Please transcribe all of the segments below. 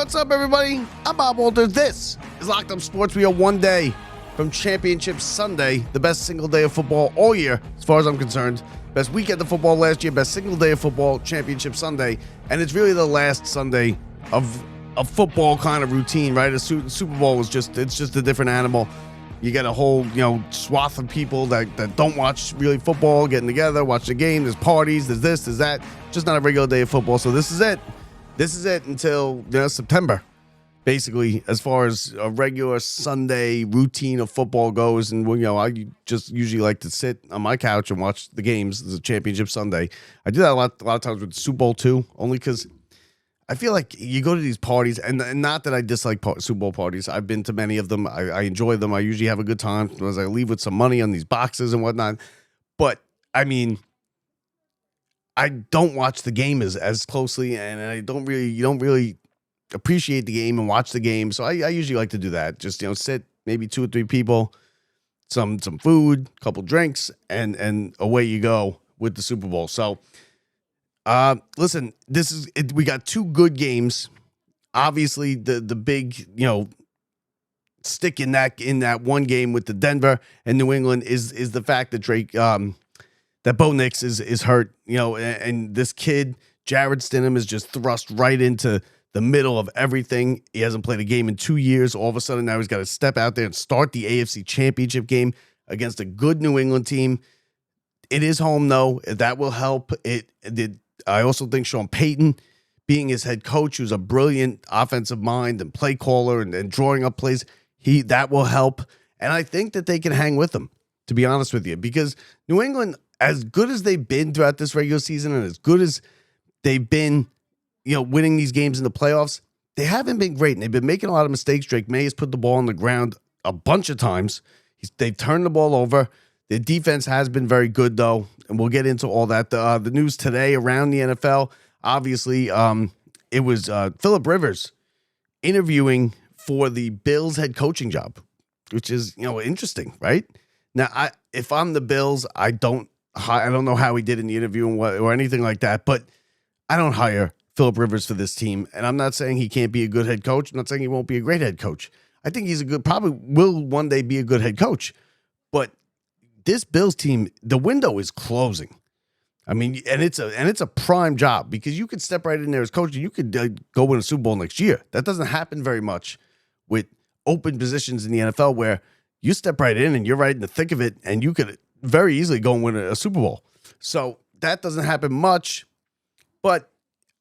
What's up, everybody? I'm Bob Walters. This is Locked Up Sports. We are one day from Championship Sunday, the best single day of football all year, as far as I'm concerned. Best weekend of football last year, best single day of football, Championship Sunday. And it's really the last Sunday of a football kind of routine, right? A Super Bowl was just a different animal. You get a whole, swath of people that don't watch really football getting together, watch the game. There's parties, there's this, there's that. Just not a regular day of football. So this is it. This is it until September, basically, as far as a regular Sunday routine of football goes. And, I just usually like to sit on my couch and watch the games. It's a Championship Sunday. I do that a lot of times with the Super Bowl, too, only because I feel like you go to these parties, and not that I dislike Super Bowl parties. I've been to many of them. I enjoy them. I usually have a good time as I leave with some money on these boxes and whatnot. But, I don't watch the game as closely, and you don't really appreciate the game and watch the game. So I usually like to do that. Just, sit, maybe 2 or 3 people, some food, couple drinks, and away you go with the Super Bowl. So, listen, this is it. We got 2 good games. Obviously, the big, stick in that one game with the Denver and New England is the fact that that Bo Nix is hurt, and this kid, Jarrett Stidham, is just thrust right into the middle of everything. He hasn't played a game in 2 years. All of a sudden, now he's got to step out there and start the AFC Championship game against a good New England team. It is home, though. That will help. I also think Sean Payton, being his head coach, who's a brilliant offensive mind and play caller and drawing up plays, that will help. And I think that they can hang with him, to be honest with you, because New England, as good as they've been throughout this regular season and as good as they've been, winning these games in the playoffs, they haven't been great. And they've been making a lot of mistakes. Drake May has put the ball on the ground a bunch of times. They've turned the ball over. Their defense has been very good, though, and we'll get into all that. The news today around the NFL, obviously, it was Phillip Rivers interviewing for the Bills head coaching job, which is, interesting, right? Now, if I'm the Bills, I don't know how he did in the interview or anything like that, but I don't hire Phillip Rivers for this team, and I'm not saying he can't be a good head coach. I'm not saying he won't be a great head coach. I think he's probably will one day be a good head coach, but this Bills team, the window is closing. And it's a prime job because you could step right in there as coach and you could go win a Super Bowl next year. That doesn't happen very much with open positions in the NFL where you step right in and you're right in the thick of it and you could very easily go and win a Super Bowl. So that doesn't happen much, but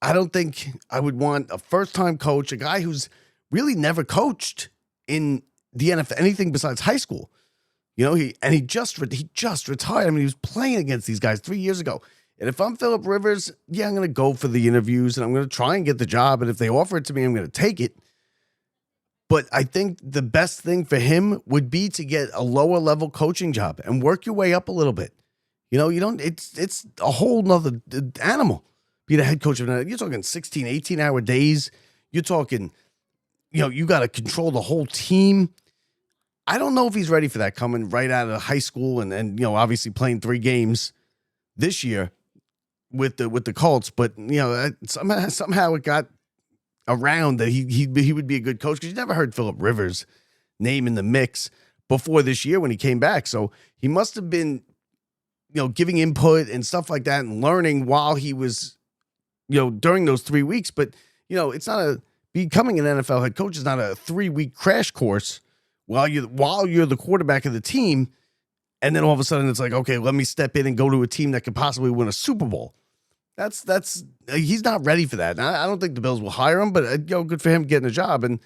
I don't think I would want a first-time coach, a guy who's really never coached in the NFL, anything besides high school. He just retired. He was playing against these guys 3 years ago. And if I'm Phillip Rivers, I'm going to go for the interviews and I'm going to try and get the job. And if they offer it to me, I'm going to take it. But I think the best thing for him would be to get a lower level coaching job and work your way up a little bit. It's a whole nother animal. Be the head coach of you're talking 16, 18-hour days. You're talking, you got to control the whole team. I don't know if he's ready for that coming right out of high school and obviously playing 3 games this year with the Colts. But, somehow it got around that he would be a good coach because you never heard Phillip Rivers' name in the mix before this year when he came back. So he must have been, giving input and stuff like that and learning while he was, during those 3 weeks. But, it's not becoming an NFL head coach is not a 3-week crash course while you're the quarterback of the team, and then all of a sudden it's like, okay, let me step in and go to a team that could possibly win a Super Bowl. That's he's not ready for that. I don't think the Bills will hire him, but good for him getting a job. And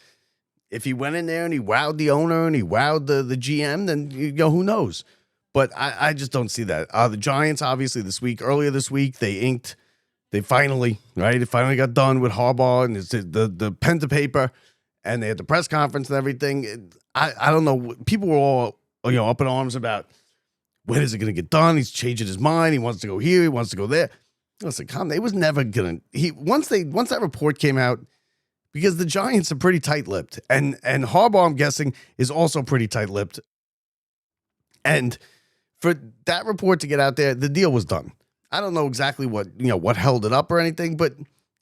if he went in there and he wowed the owner and he wowed the GM, then who knows? But I just don't see that. The Giants, obviously, earlier this week, they finally got done with Harbaugh and the pen to paper. And they had the press conference and everything. I don't know. People were all, up in arms about when is it going to get done? He's changing his mind. He wants to go here. He wants to go there. Listen, it was never going to. Once that report came out, because the Giants are pretty tight-lipped. And Harbaugh, I'm guessing, is also pretty tight-lipped. And for that report to get out there, the deal was done. I don't know exactly what held it up or anything, but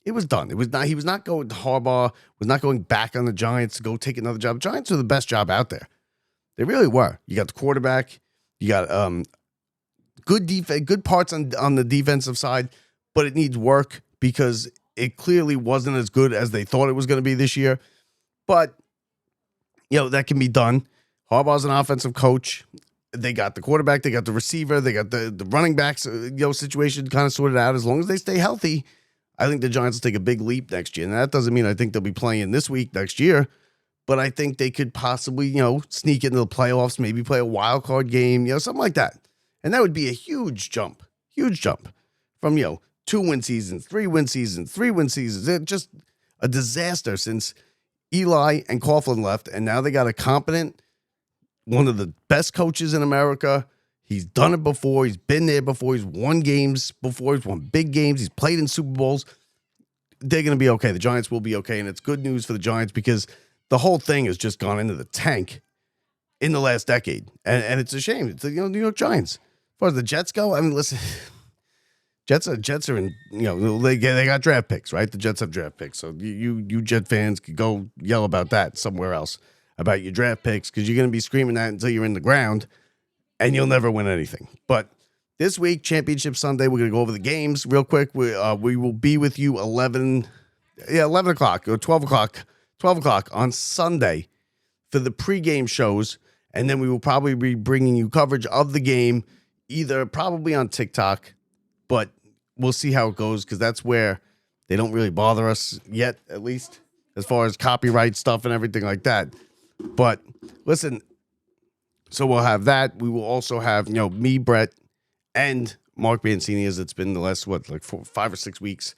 It was done. It was not. He was not going. Harbaugh was not going back on the Giants to go take another job. Giants are the best job out there. They really were. You got the quarterback. You got good defense, good parts on the defensive side, but it needs work because it clearly wasn't as good as they thought it was going to be this year. But that can be done. Harbaugh's an offensive coach. They got the quarterback. They got the receiver. They got the running backs. Situation kind of sorted out. As long as they stay healthy, I think the Giants will take a big leap next year. And that doesn't mean I think they'll be playing this week next year, but I think they could possibly, sneak into the playoffs, maybe play a wild card game, something like that. And that would be a huge jump from, 2-win seasons, 3-win seasons, 3-win seasons. It's just a disaster since Eli and Coughlin left. And now they got a competent, one of the best coaches in America. He's done it before. He's been there before. He's won games before. He's won big games. He's played in Super Bowls. They're going to be okay. The Giants will be okay. And it's good news for the Giants because the whole thing has just gone into the tank in the last decade. And it's a shame. It's the New York Giants. As far as the Jets go, I mean, listen, Jets are in, they got draft picks, right? The Jets have draft picks. So you Jet fans could go yell about that somewhere else, about your draft picks, because you're going to be screaming that until you're in the ground. And you'll never win anything. But this week, Championship Sunday, we're going to go over the games real quick. We will be with you 11 o'clock or 12 o'clock on Sunday for the pregame shows. And then we will probably be bringing you coverage of the game, either probably on TikTok, but we'll see how it goes because that's where they don't really bother us yet, at least as far as copyright stuff and everything like that. But listen, so we'll have that. We will also have, me, Brett, and Mark Mancini, as it's been the last, 5 or 6 weeks,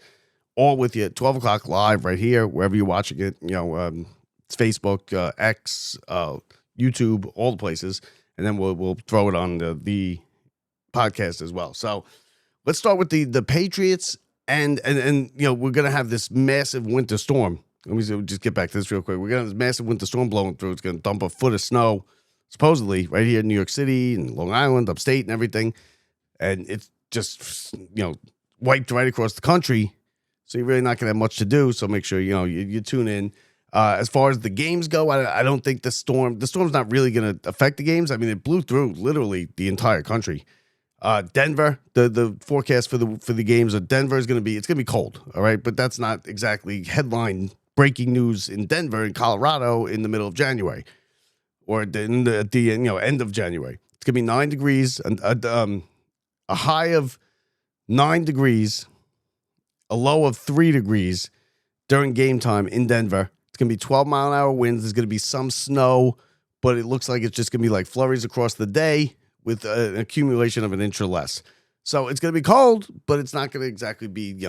all with you at 12 o'clock live right here, wherever you're watching it. It's Facebook, X, YouTube, all the places. And then we'll throw it on the podcast as well. So let's start with the Patriots. And we're going to have this massive winter storm. Let me just get back to this real quick. We're going to have this massive winter storm blowing through. It's going to dump a foot of snow, supposedly, right here in New York City and Long Island, upstate and everything. And it's just, wiped right across the country. So you're really not going to have much to do. So make sure, you tune in. As far as the games go, I don't think the storm's not really going to affect the games. I mean, it blew through literally the entire country. Denver, the forecast for the games of Denver is going to be cold. All right. But that's not exactly headline breaking news in Denver and Colorado in the middle of January. Or at the end of January. It's going to be 9 degrees, a high of 9 degrees, a low of 3 degrees during game time in Denver. It's going to be 12-mile-an-hour winds. There's going to be some snow, but it looks like it's just going to be like flurries across the day with an accumulation of an inch or less. So it's going to be cold, but it's not going to exactly be,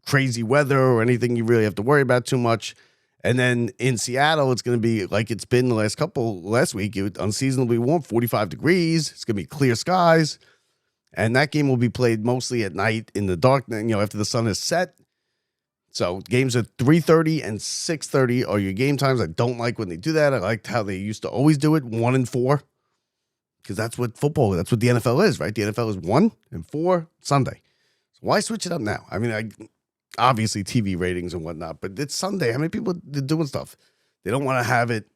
crazy weather or anything you really have to worry about too much. And then in Seattle, it's going to be like it's been the last week. It was unseasonably warm, 45 degrees. It's going to be clear skies. And that game will be played mostly at night in the dark, after the sun is set. So games at 3:30 and 6:30 are your game times. I don't like when they do that. I liked how they used to always do it, 1 and 4. Because that's what the NFL is, right? The NFL is 1 and 4 Sunday. So why switch it up now? I mean, obviously TV ratings and whatnot, but it's Sunday. How many people are doing stuff? They don't want to have it,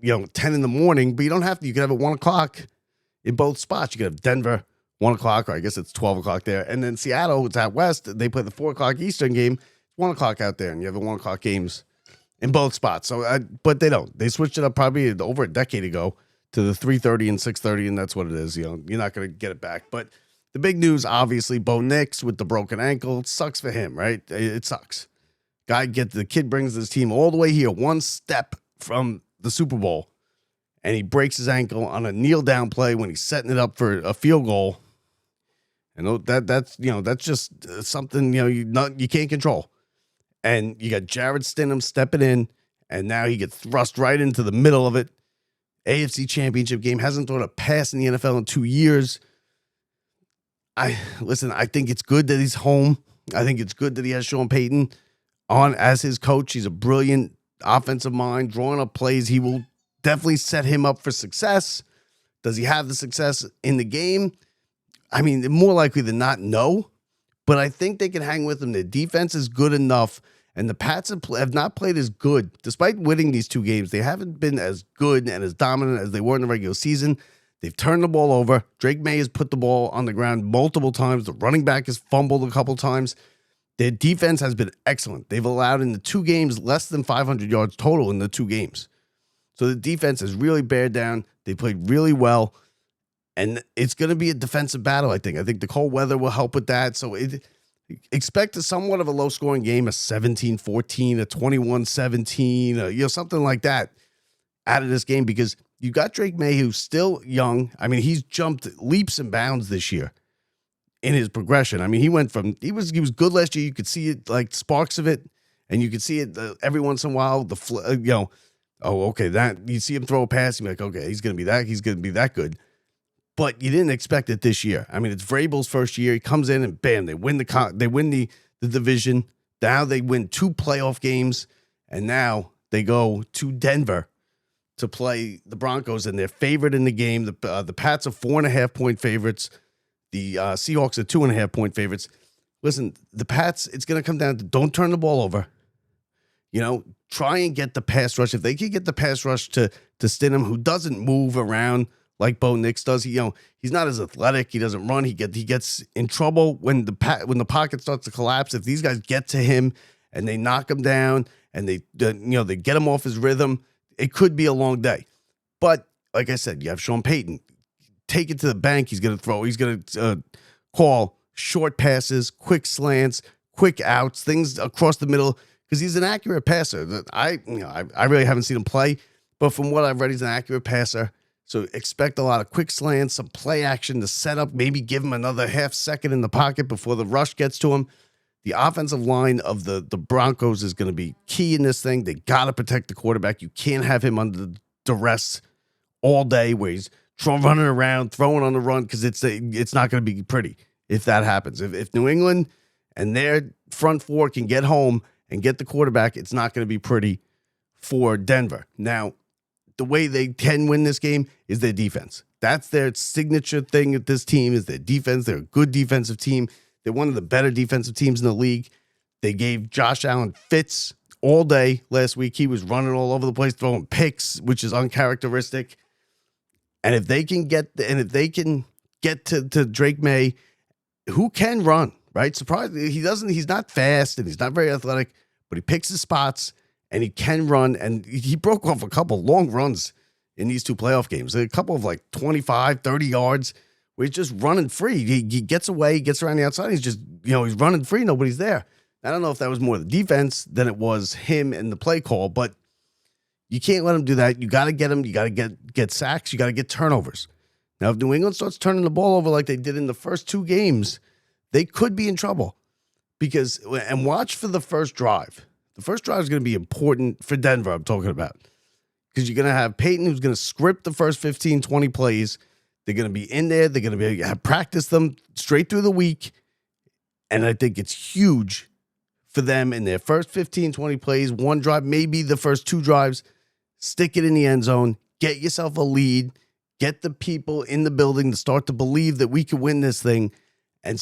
10 in the morning, but you don't have to. You can have it 1 o'clock in both spots. You can have Denver 1 o'clock, or I guess it's 12 o'clock there. And then Seattle, it's out west. They play the 4 o'clock Eastern game. 1 o'clock out there, and you have the 1 o'clock games in both spots. So, but they don't. They switched it up probably over a decade ago to the 3:30 and 6:30, and that's what it is. You're not going to get it back. But the big news, obviously, Bo Nix with the broken ankle. It sucks for him, right? It sucks. The kid brings his team all the way here, one step from the Super Bowl, and he breaks his ankle on a kneel down play when he's setting it up for a field goal. And that's just something you can't control. And you got Jarrett Stidham stepping in, and now he gets thrust right into the middle of it. AFC Championship game, hasn't thrown a pass in the NFL in 2 years. I think it's good that he's home. I think it's good that he has Sean Payton on as his coach. He's a brilliant offensive mind, drawing up plays. He will definitely set him up for success. Does he have the success in the game? I mean, more likely than not, no. but I think they can hang with them. Their defense is good enough, and the Pats have not played as good. Despite winning these 2 games, they haven't been as good and as dominant as they were in the regular season. They've turned the ball over. Drake May has put the ball on the ground multiple times. The running back has fumbled a couple times. Their defense has been excellent. They've allowed in the 2 games less than 500 yards total in the 2 games. So the defense has really bared down. They played really well. And it's going to be a defensive battle, I think. I think the cold weather will help with that. So expect somewhat of a low-scoring game, a 17-14, a 21-17, something like that out of this game, because you got Drake May, who's still young. I mean, he's jumped leaps and bounds this year in his progression. I mean, he went from he was good last year. You could see it, like sparks of it, and you could see it every once in a while. That you see him throw a pass, you're like, okay, he's going to be that good. But you didn't expect it this year. I mean, it's Vrabel's first year. He comes in and bam, they win the division. Now they win 2 playoff games, and now they go to Denver to play the Broncos, and they're favored in the game. The Pats are 4.5-point favorites. The Seahawks are 2.5-point favorites. Listen, the Pats, it's going to come down to don't turn the ball over. Try and get the pass rush. If they can get the pass rush to Stidham, who doesn't move around like Bo Nix does, he's not as athletic. He doesn't run. He gets in trouble when the pocket starts to collapse. If these guys get to him and they knock him down and they get him off his rhythm, it could be a long day. But like I said, you have Sean Payton. Take it to the bank. He's going to throw. He's going to call short passes, quick slants, quick outs, things across the middle, because he's an accurate passer. I really haven't seen him play, but from what I've read, he's an accurate passer. So expect a lot of quick slants, some play action to set up, maybe give him another half second in the pocket before the rush gets to him. The offensive line of the Broncos is going to be key in this thing. They got to protect the quarterback. You can't have him under duress all day where he's running around, throwing on the run, because it's not going to be pretty if that happens. If New England and their front 4 can get home and get the quarterback, it's not going to be pretty for Denver. Now, the way they can win this game is their defense. That's their signature thing with this team is their defense. They're a good defensive team. They're one of the better defensive teams in the league. They gave Josh Allen fits all day last week. He was running all over the place, throwing picks, which is uncharacteristic. And if they can get to Drake May, who can run, right? Surprisingly, he's not fast and he's not very athletic, but he picks his spots. And he can run, and he broke off a couple long runs in these 2 playoff games. A couple of like 25, 30 yards where he's just running free. He gets away, gets around the outside. He's just, he's running free. Nobody's there. I don't know if that was more the defense than it was him and the play call, but you can't let him do that. You got to get him. You got to get sacks. You got to get turnovers. Now, if New England starts turning the ball over like they did in the first 2 games, they could be in trouble and watch for the first drive. The first drive is going to be important for Denver, I'm talking about. Because you're going to have Peyton, who's going to script the first 15, 20 plays. They're going to be in there. They're going to have practice them straight through the week. And I think it's huge for them in their first 15, 20 plays. One drive, maybe the first 2 drives. Stick it in the end zone. Get yourself a lead. Get the people in the building to start to believe that we can win this thing. And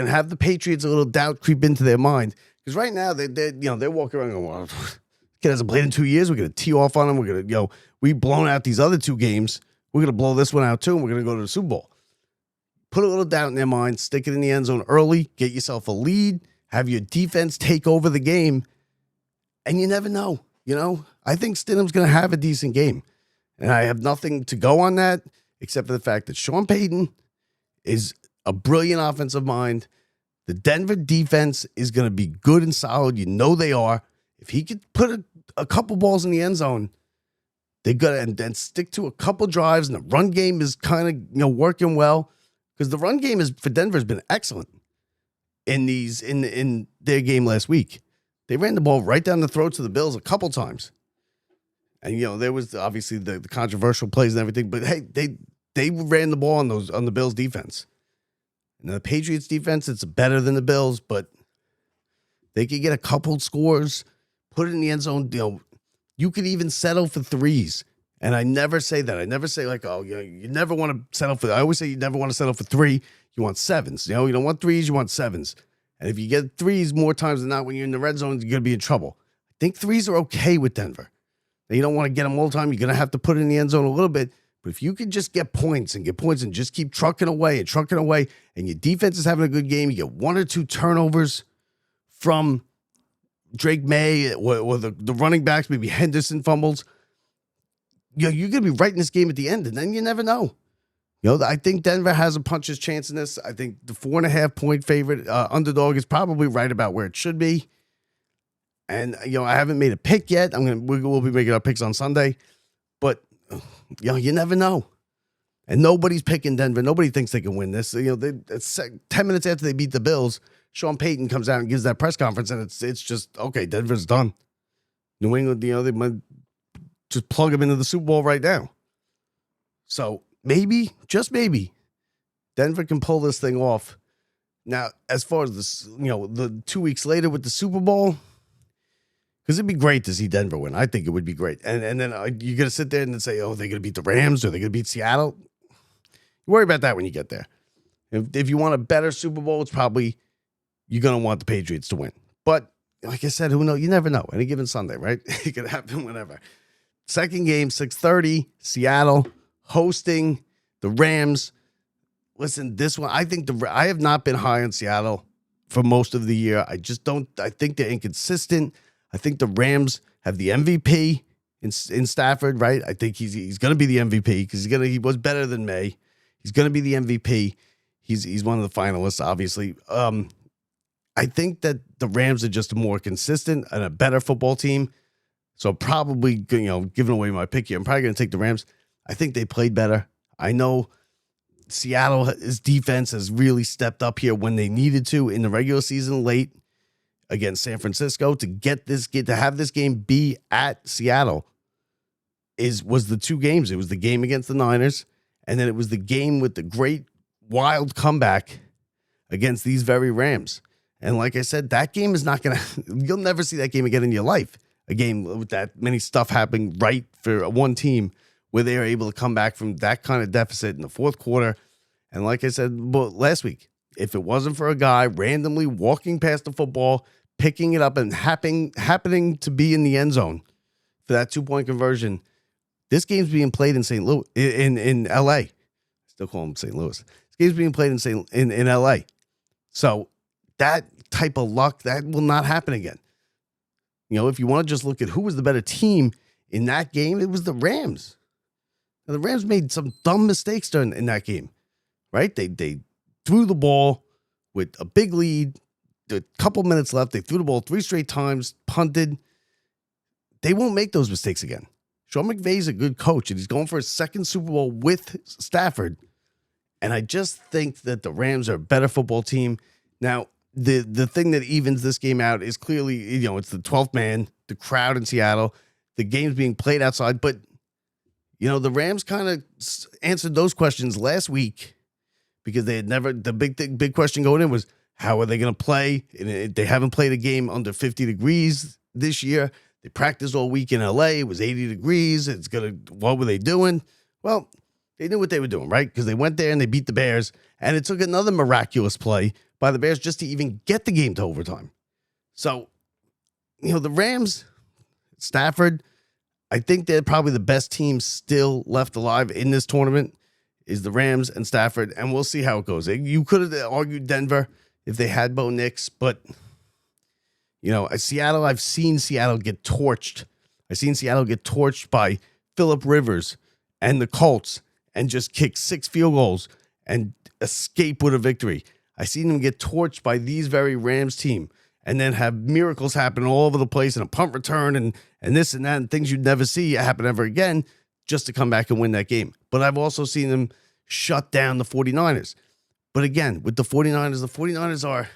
have the Patriots a little doubt creep into their mind. Because right now, they're walking around going, well, kid hasn't played in 2 years. We're going to tee off on him. We're going to, we've blown out these other 2 games. We're going to blow this one out too, and we're going to go to the Super Bowl. Put a little doubt in their mind. Stick it in the end zone early. Get yourself a lead. Have your defense take over the game. And you never know. I think Stidham's going to have a decent game. And I have nothing to go on that except for the fact that Sean Payton is a brilliant offensive mind. The Denver defense is going to be good and solid. They are. If he could put a couple balls in the end zone, they're going to stick to a couple drives, and the run game is kind of working well, because the run game for Denver has been excellent in their game last week. They ran the ball right down the throats of the Bills a couple times, and there was obviously the controversial plays and everything. But hey, they ran the ball on the Bills defense. Now, the Patriots defense, it's better than the Bills, but they could get a couple scores, put it in the end zone. You could even settle for 3s. And I never say that. I never say like, you never want to settle for. I always say you never want to settle for 3. You want 7s. You don't want 3s. You want 7s. And if you get threes more times than not when you're in the red zone, you're going to be in trouble. I think threes are okay with Denver. Now, you don't want to get them all the time. You're going to have to put it in the end zone a little bit. But if you can just get points and just keep trucking away, and your defense is having a good game, you get 1 or 2 turnovers from Drake May or the running backs, maybe Henderson fumbles, you're going to be right in this game at the end, and then you never know. I think Denver has a puncher's chance in this. I think the 4.5-point favorite underdog is probably right about where it should be. And, I haven't made a pick yet. We'll be making our picks on Sunday. But, you never know. And nobody's picking Denver. Nobody thinks they can win this. 10 minutes after they beat the Bills, Sean Payton comes out and gives that press conference, and it's just, okay, Denver's done. New England, they might just plug them into the Super Bowl right now. So, maybe, just maybe, Denver can pull this thing off. Now, as far as this, the 2 weeks later with the Super Bowl, because it'd be great to see Denver win. I think it would be great. And then you're going to sit there and say, oh, they're going to beat the Rams or they're going to beat Seattle. You worry about that when you get there. If you want a better Super Bowl, it's probably you're going to want the Patriots to win. But like I said, who knows? You never know. Any given Sunday, right? It could happen whenever. Second game, 6:30, Seattle hosting the Rams. Listen, this one, I have not been high on Seattle for most of the year. I think they're inconsistent. I think the Rams have the MVP in Stafford, right? I think he's going to be the MVP because he was better than May. He's going to be the MVP. He's one of the finalists, obviously. I think that the Rams are just a more consistent and a better football team. So probably, giving away my pick here, I'm probably going to take the Rams. I think they played better. I know Seattle's defense has really stepped up here when they needed to in the regular season late against San Francisco. To have this game be at Seattle was the 2 games. It was the game against the Niners, and then it was the game with the great wild comeback against these very Rams. And like I said, that game is not going to, you'll never see that game again in your life. A game with that many stuff happening right for one team where they are able to come back from that kind of deficit in the fourth quarter. And like I said last week, if it wasn't for a guy randomly walking past the football, picking it up and happening to be in the end zone for that 2-point conversion, this game's being played in St. Louis, in LA. Still call them St. Louis. This game's being played in LA. So that type of luck, that will not happen again. If you want to just look at who was the better team in that game, it was the Rams. Now, the Rams made some dumb mistakes in that game, right? They threw the ball with a big lead, a couple minutes left. They threw the ball 3 straight times, punted. They won't make those mistakes again. Sean McVay's a good coach, and he's going for his second Super Bowl with Stafford. And I just think that the Rams are a better football team. Now, the thing that evens this game out is clearly, it's the 12th man, the crowd in Seattle, the game's being played outside. But, the Rams kind of answered those questions last week because they had never, the big question going in was, how are they going to play? And they haven't played a game under 50 degrees this year. They practiced all week in LA. It was 80 degrees. What were they doing? Well, they knew what they were doing, right? Because they went there and they beat the Bears. And it took another miraculous play by the Bears just to even get the game to overtime. So, the Rams, Stafford, I think they're probably the best team still left alive in this tournament is the Rams and Stafford, and we'll see how it goes. You could have argued Denver if they had Bo Nix, but, Seattle, I've seen Seattle get torched. I've seen Seattle get torched by Phillip Rivers and the Colts and just kick 6 field goals and escape with a victory. I've seen them get torched by these very Rams team and then have miracles happen all over the place and a punt return and this and that and things you'd never see happen ever again just to come back and win that game. But I've also seen them shut down the 49ers. But again, with the 49ers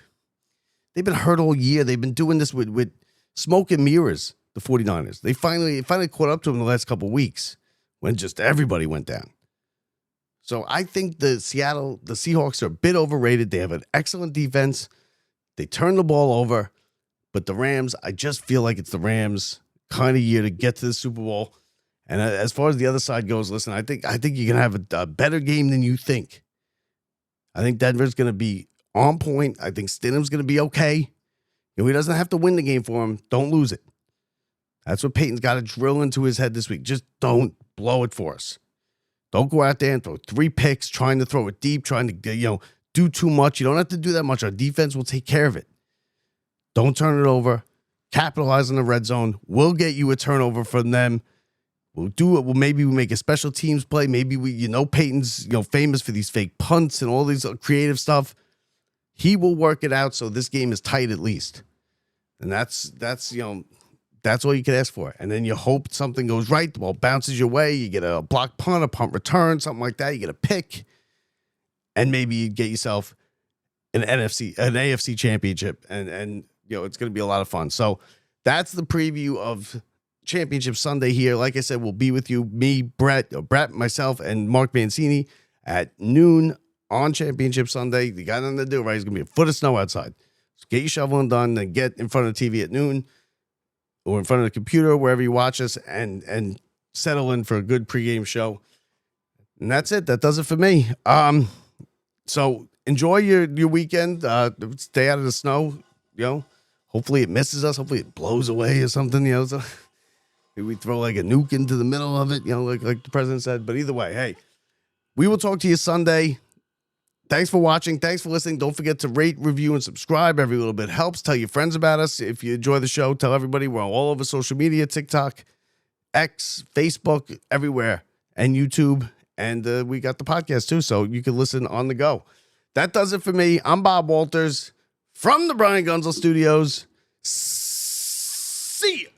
they've been hurt all year. They've been doing this with smoke and mirrors, the 49ers. They finally caught up to them in the last couple of weeks when just everybody went down. So I think the Seahawks are a bit overrated. They have an excellent defense. They turn the ball over. But the Rams, I just feel like it's the Rams kind of year to get to the Super Bowl. And as far as the other side goes, listen, I think you're going to have a better game than you think. I think Denver's going to be on point. I think Stidham's going to be okay. He doesn't have to win the game for him. Don't lose it. That's what Peyton's got to drill into his head this week. Just don't blow it for us. Don't go out there and throw 3 picks, trying to throw it deep, trying to, do too much. You don't have to do that much. Our defense will take care of it. Don't turn it over. Capitalize on the red zone. We'll get you a turnover from them. We'll do it. Well, maybe we make a special teams play. Maybe Peyton's, famous for these fake punts and all these creative stuff. He will work it out so this game is tight at least. And that's all you can ask for. And then you hope something goes right. The ball bounces your way. You get a block punt, a punt return, something like that. You get a pick. And maybe you get yourself an AFC Championship. And it's going to be a lot of fun. So that's the preview of Championship Sunday here. Like I said, we'll be with you, me, Brett, myself, and Mark Mancini at noon on Championship Sunday. You got nothing to do, right? It's going to be a foot of snow outside. So get your shoveling done, then get in front of the TV at noon or in front of the computer, wherever you watch us, and settle in for a good pregame show. And that's it. That does it for me. So enjoy your weekend. Stay out of the snow. Hopefully it misses us. Hopefully it blows away or something. So maybe we throw like a nuke into the middle of it. Like the president said. But either way, hey, we will talk to you Sunday. Thanks for watching. Thanks for listening. Don't forget to rate, review, and subscribe. Every little bit helps. Tell your friends about us. If you enjoy the show, tell everybody. We're all over social media, TikTok, X, Facebook, everywhere, and YouTube. And we got the podcast too, so you can listen on the go. That does it for me. I'm Bob Walters from the Brian Gunzel Studios. See ya.